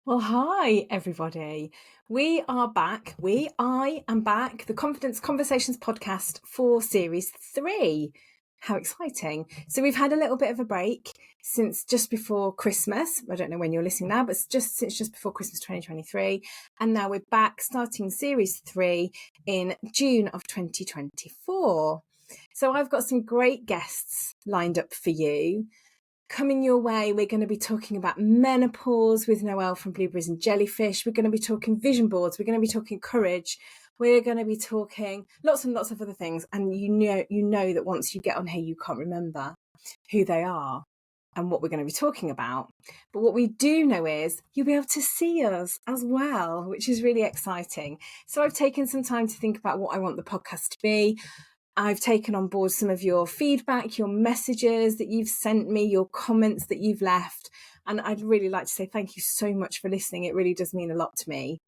Well, hi, everybody. I am back, the Confidence Conversations podcast for series 3. How exciting. So we've had a little bit of a break since just before Christmas. I don't know when you're listening now, but since just before Christmas 2023. And now we're back starting series 3 in June of 2024. So I've got some great guests lined up for you. Coming your way, we're going to be talking about menopause with Noelle from Blueberries and Jellyfish. We're going to be talking vision boards. We're going to be talking courage. We're going to be talking lots and lots of other things. And you know that once you get on here, you can't remember who they are and what we're going to be talking about. But what we do know is you'll be able to see us as well, which is really exciting. So I've taken some time to think about what I want the podcast to be. I've taken on board some of your feedback, your messages that you've sent me, your comments that you've left. And I'd really like to say thank you so much for listening. It really does mean a lot to me.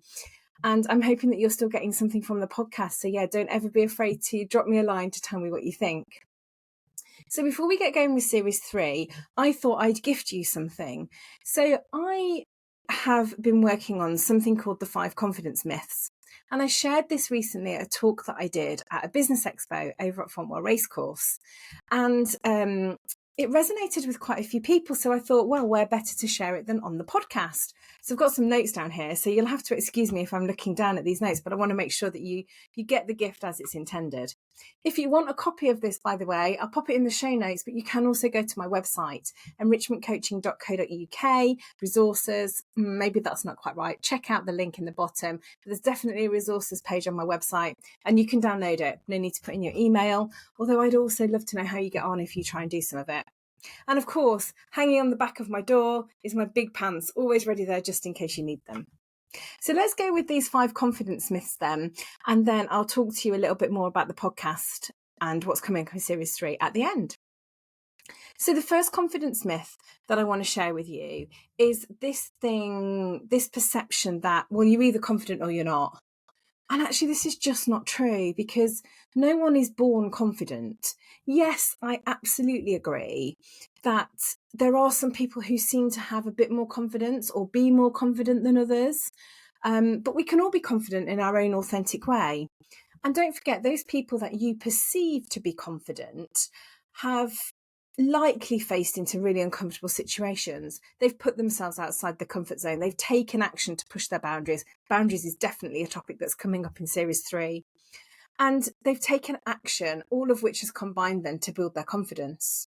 And I'm hoping that you're still getting something from the podcast. So yeah, don't ever be afraid to drop me a line to tell me what you think. So before we get going with series 3, I thought I'd gift you something. So I have been working on something called the 5 confidence myths. And I shared this recently at a talk that I did at a business expo over at Fontwell Racecourse. And it resonated with quite a few people. So I thought, well, where better to share it than on the podcast? So I've got some notes down here. So you'll have to excuse me if I'm looking down at these notes, but I want to make sure that you get the gift as it's intended. If you want a copy of this, by the way, I'll pop it in the show notes, but you can also go to my website, enrichmentcoaching.co.uk, resources. Maybe that's not quite right. Check out the link in the bottom. There's definitely a resources page on my website and you can download it. No need to put in your email, although I'd also love to know how you get on if you try and do some of it. And of course, hanging on the back of my door is my big pants, always ready there just in case you need them. So let's go with these 5 confidence myths then, and then I'll talk to you a little bit more about the podcast and what's coming in series 3 at the end. So the first confidence myth that I want to share with you is this perception that, well, you're either confident or you're not. And actually, this is just not true because no one is born confident. Yes, I absolutely agree that there are some people who seem to have a bit more confidence or be more confident than others. But we can all be confident in our own authentic way. And don't forget, those people that you perceive to be confident have likely faced into really uncomfortable situations. They've put themselves outside the comfort zone. They've taken action to push their boundaries. Boundaries is definitely a topic that's coming up in series 3. And they've taken action, all of which has combined then to build their confidence.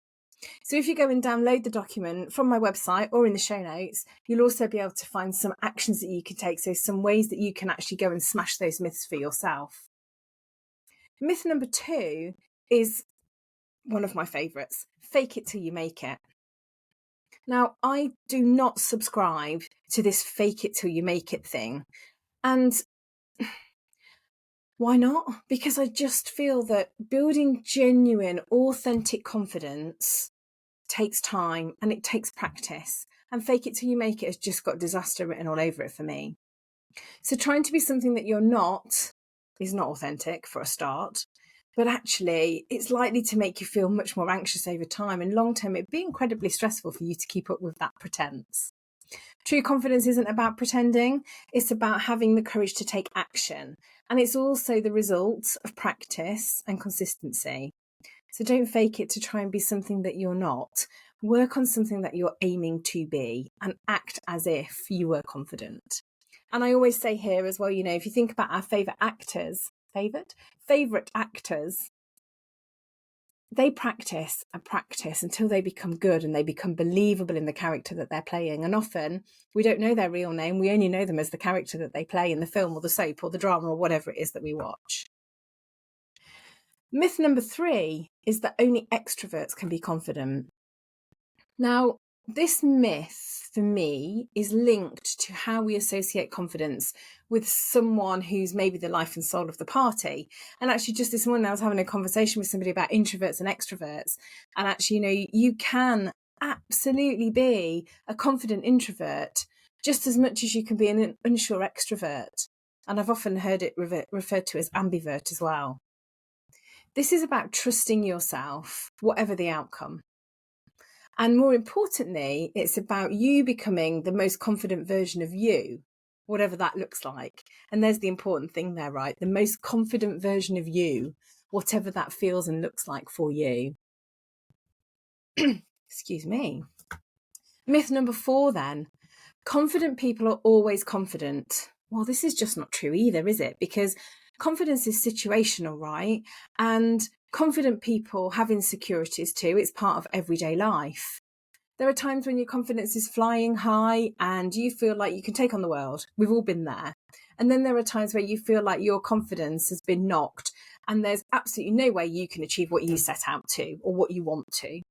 So if you go and download the document from my website or in the show notes, you'll also be able to find some actions that you can take. So some ways that you can actually go and smash those myths for yourself. Myth number 2 is one of my favourites. Fake it till you make it. Now, I do not subscribe to this fake it till you make it thing. And why not? Because I just feel that building genuine, authentic confidence takes time and it takes practice. And fake it till you make it has just got disaster written all over it for me. So trying to be something that you're not is not authentic for a start. But actually, it's likely to make you feel much more anxious over time. And long term, it'd be incredibly stressful for you to keep up with that pretense. True confidence isn't about pretending. It's about having the courage to take action. And it's also the result of practice and consistency. So don't fake it to try and be something that you're not. Work on something that you're aiming to be and act as if you were confident. And I always say here as well, you know, if you think about our favourite actors, they practice and practice until they become good and they become believable in the character that they're playing. And often we don't know their real name. We only know them as the character that they play in the film or the soap or the drama or whatever it is that we watch. Myth number 3 is that only extroverts can be confident. Now, this myth for me is linked to how we associate confidence with someone who's maybe the life and soul of the party. And actually, just this morning, I was having a conversation with somebody about introverts and extroverts. And actually, you know, you can absolutely be a confident introvert just as much as you can be an unsure extrovert. And I've often heard it referred to as ambivert as well. This is about trusting yourself, whatever the outcome. And more importantly, it's about you becoming the most confident version of you, whatever that looks like. And there's the important thing there, right? The most confident version of you, whatever that feels and looks like for you. Excuse me. Myth number 4 then. Confident people are always confident. Well, this is just not true either, is it? Because confidence is situational, right? And confident people have insecurities too. It's part of everyday life. There are times when your confidence is flying high and you feel like you can take on the world. We've all been there. And then there are times where you feel like your confidence has been knocked and there's absolutely no way you can achieve what you set out to or what you want to.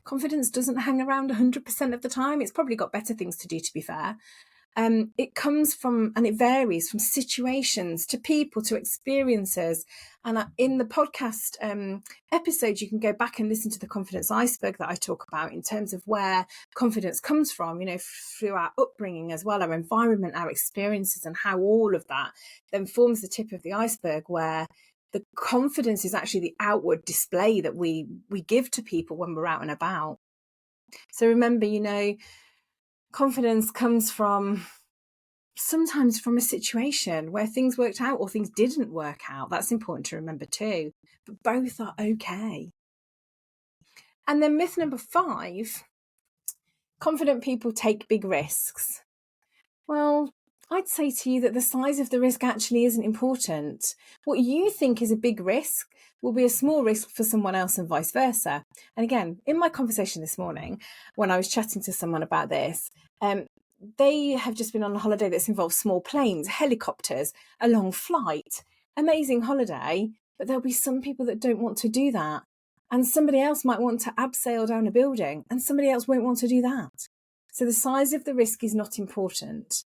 Confidence doesn't hang around 100% of the time. It's probably got better things to do, to be fair. It comes from, and it varies from situations to people to experiences. And in the podcast episode, you can go back and listen to the confidence iceberg that I talk about in terms of where confidence comes from, through our upbringing as well, our environment, our experiences, and how all of that then forms the tip of the iceberg, where the confidence is actually the outward display that we give to people when we're out and about. So remember, confidence comes from sometimes from a situation where things worked out or things didn't work out. That's important to remember too. But both are okay. And then myth number 5, confident people take big risks. Well, I'd say to you that the size of the risk actually isn't important. What you think is a big risk will be a small risk for someone else and vice versa. And again, in my conversation this morning, when I was chatting to someone about this, they have just been on a holiday that's involved small planes, helicopters, a long flight, amazing holiday, but there'll be some people that don't want to do that. And somebody else might want to abseil down a building and somebody else won't want to do that. So the size of the risk is not important.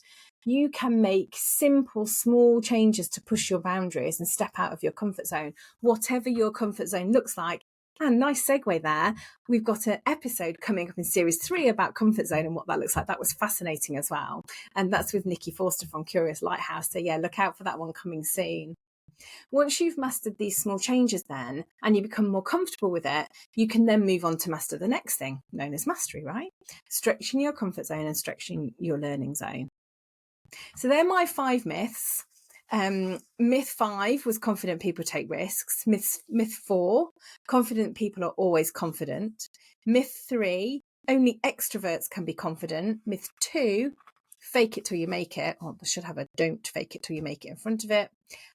You can make simple, small changes to push your boundaries and step out of your comfort zone, whatever your comfort zone looks like. And nice segue there. We've got an episode coming up in series 3 about comfort zone and what that looks like. That was fascinating as well. And that's with Nikki Forster from Curious Lighthouse. So yeah, look out for that one coming soon. Once you've mastered these small changes then, and you become more comfortable with it, you can then move on to master the next thing, known as mastery, right? Stretching your comfort zone and stretching your learning zone. So they're my 5 myths. Myth 5 was confident people take risks. Myth 4, confident people are always confident. Myth 3, only extroverts can be confident. Myth 2, fake it till you make it. Or I should have a don't fake it till you make it in front of it.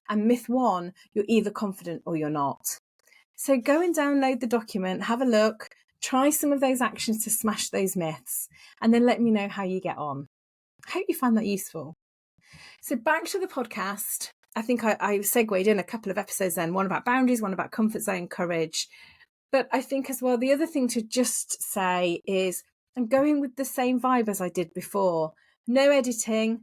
And myth 1, you're either confident or you're not. So go and download the document, have a look, try some of those actions to smash those myths, and then let me know how you get on. I hope you found that useful. So back to the podcast. I think I segued in a couple of episodes then, one about boundaries, one about comfort zone, courage. But I think as well, the other thing to just say is I'm going with the same vibe as I did before. No editing,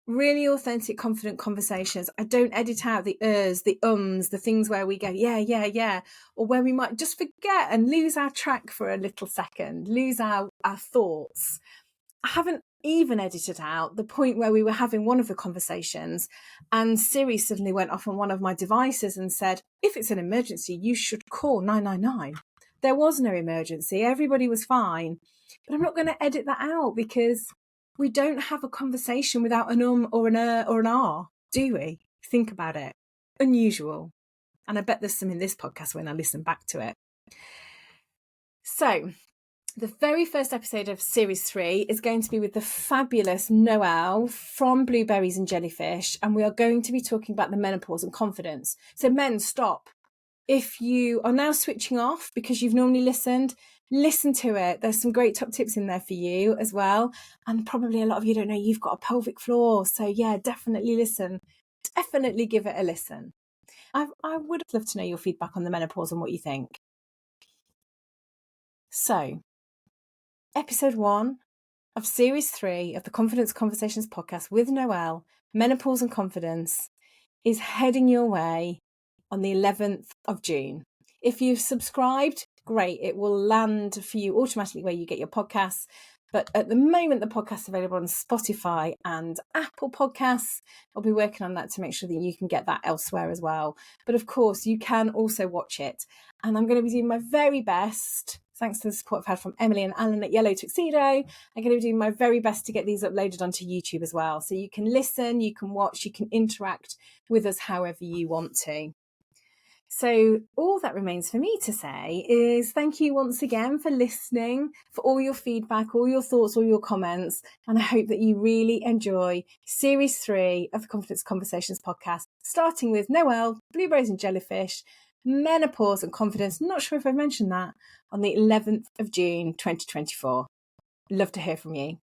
really authentic, confident conversations. I don't edit out the the ums, the things where we go, yeah, or where we might just forget and lose our track for a little second, lose our thoughts. I haven't even edited out the point where we were having one of the conversations and Siri suddenly went off on one of my devices and said, if it's an emergency, you should call 999. There was no emergency. Everybody was fine. But I'm not going to edit that out because we don't have a conversation without an or an or an R, do we? Think about it. Unusual. And I bet there's some in this podcast when I listen back to it. So the very first episode of series 3 is going to be with the fabulous Noelle from Blueberries and Jellyfish. And we are going to be talking about the menopause and confidence. So men, stop. If you are now switching off because you've normally listened, listen to it. There's some great top tips in there for you as well. And probably a lot of you don't know you've got a pelvic floor. So yeah, definitely listen. Definitely give it a listen. I would love to know your feedback on the menopause and what you think. So, episode 1 of series 3 of the Confidence Conversations podcast with Noelle, Menopause and Confidence, is heading your way on the 11th of June. If you've subscribed, great. It will land for you automatically where you get your podcasts. But at the moment, the podcast is available on Spotify and Apple Podcasts. I'll be working on that to make sure that you can get that elsewhere as well. But of course, you can also watch it. And I'm going to be doing my very best Thanks to the support I've had from Emily and Alan at Yellow Tuxedo. I'm going to be doing my very best to get these uploaded onto YouTube as well. So you can listen, you can watch, you can interact with us however you want to. So all that remains for me to say is thank you once again for listening, for all your feedback, all your thoughts, all your comments. And I hope that you really enjoy series 3 of the Confidence Conversations podcast, starting with Noel, blueberries and jellyfish, menopause and confidence. Not sure if I mentioned that, on the 11th of June, 2024. Love to hear from you.